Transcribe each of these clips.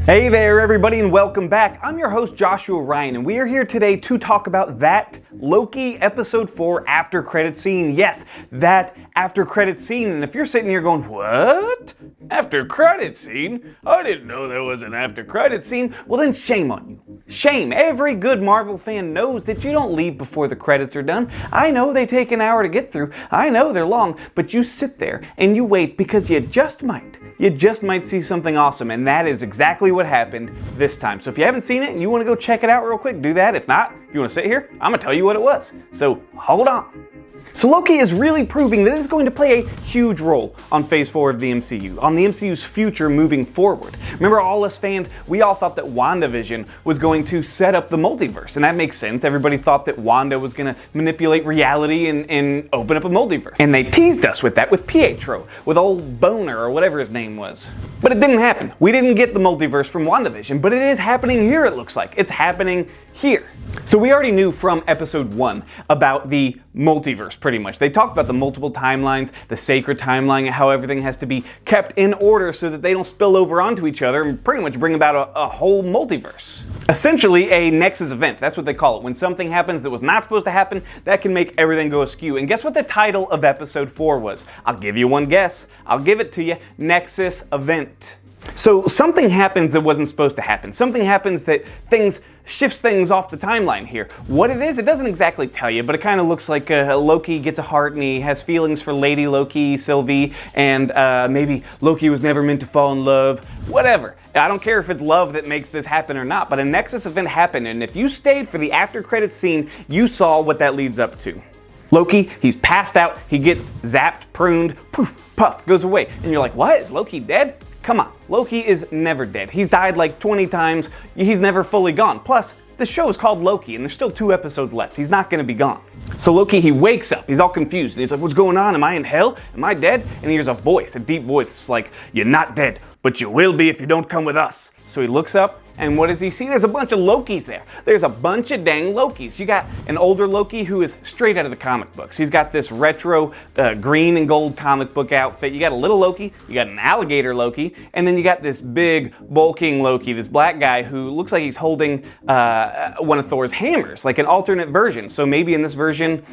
Hey there everybody and welcome back. I'm your host Joshua Ryan and we are here today to talk about that Loki episode 4 after credit scene. Yes, that after credit scene. And if you're sitting here going, what? After credit scene? I didn't know there was an after credit scene. Well then shame on you. Shame. Every good Marvel fan knows that you don't leave before the credits are done. I know they take an hour to get through. I know they're long, but you sit there and you wait because you just might see something awesome, and that is exactly what happened this time. So if you haven't seen it and you want to go check it out real quick, do that. If not, if you want to sit here, I'm going to tell you what it was. So hold on. So Loki is really proving that it's going to play a huge role on Phase 4 of the MCU, on the MCU's future moving forward. Remember, all us fans, we all thought that WandaVision was going to set up the multiverse, and that makes sense. Everybody thought that Wanda was going to manipulate reality and open up a multiverse. And they teased us with that with Pietro, with old Boner or whatever his name was. But it didn't happen. We didn't get the multiverse from WandaVision, but it is happening here, it looks like. It's happening here. So we already knew from episode 1 about the multiverse, pretty much. They talked about the multiple timelines, the sacred timeline, how everything has to be kept in order so that they don't spill over onto each other and pretty much bring about a whole multiverse. Essentially a Nexus event, that's what they call it. When something happens that was not supposed to happen, that can make everything go askew. And guess what the title of episode 4 was? I'll give you one guess. I'll give it to you. Nexus event. So something happens that wasn't supposed to happen. Something happens that shifts things off the timeline here. What it is, it doesn't exactly tell you, but it kind of looks like Loki gets a heart and he has feelings for Lady Loki, Sylvie, and maybe Loki was never meant to fall in love. Whatever. I don't care if it's love that makes this happen or not, but a Nexus event happened, and if you stayed for the after credits scene, you saw what that leads up to. Loki, he's passed out, he gets zapped, pruned, poof, puff, goes away. And you're like, what? Is Loki dead? Come on, Loki is never dead. He's died like 20 times, he's never fully gone. Plus, the show is called Loki and there's still 2 episodes left. He's not gonna be gone. So Loki, he wakes up, he's all confused, and he's like, what's going on? Am I in hell? Am I dead? And he hears a voice, a deep voice, it's like, you're not dead, but you will be if you don't come with us. So he looks up, and what does he see? There's a bunch of Lokis there. There's a bunch of dang Lokis. You got an older Loki who is straight out of the comic books. He's got this retro green and gold comic book outfit. You got a little Loki, you got an alligator Loki, and then you got this big bulking Loki, this black guy who looks like he's holding one of Thor's hammers, like an alternate version. So maybe in this version,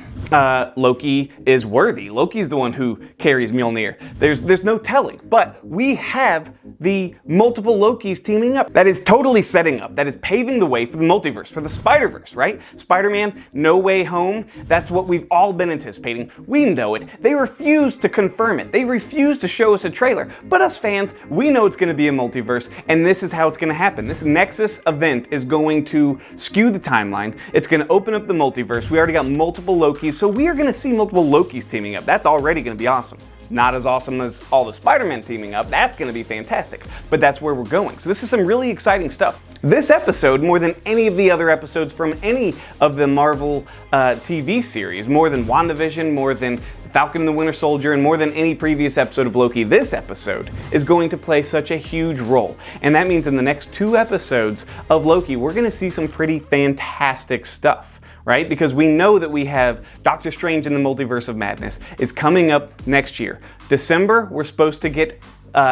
Loki is worthy. Loki's the one who carries Mjolnir. There's no telling, but we have the multiple Lokis teaming up. That is totally setting up, that is paving the way for the multiverse, for the Spiderverse, right? Spider-Man, No Way Home, that's what we've all been anticipating. We know it. They refuse to confirm it. They refuse to show us a trailer. But us fans, we know it's going to be a multiverse, and this is how it's going to happen. This Nexus event is going to skew the timeline. It's going to open up the multiverse. We already got multiple Lokis, so we are going to see multiple Lokis teaming up. That's already going to be awesome. Not as awesome as all the Spider-Man teaming up, that's gonna be fantastic, but that's where we're going. So this is some really exciting stuff. This episode, more than any of the other episodes from any of the Marvel TV series, more than WandaVision, more than Falcon and the Winter Soldier, and more than any previous episode of Loki, this episode is going to play such a huge role. And that means in the next 2 episodes of Loki, we're gonna see some pretty fantastic stuff. Right? Because we know that we have Doctor Strange in the Multiverse of Madness. It's coming up next year. December, we're supposed to get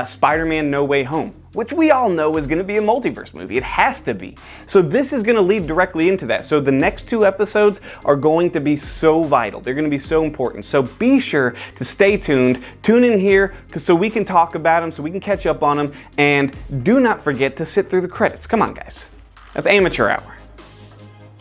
Spider-Man No Way Home, which we all know is going to be a multiverse movie. It has to be. So this is going to lead directly into that. So the next 2 episodes are going to be so vital. They're going to be so important. So be sure to stay tuned. Tune in here so we can talk about them, so we can catch up on them. And do not forget to sit through the credits. Come on, guys. That's amateur hour.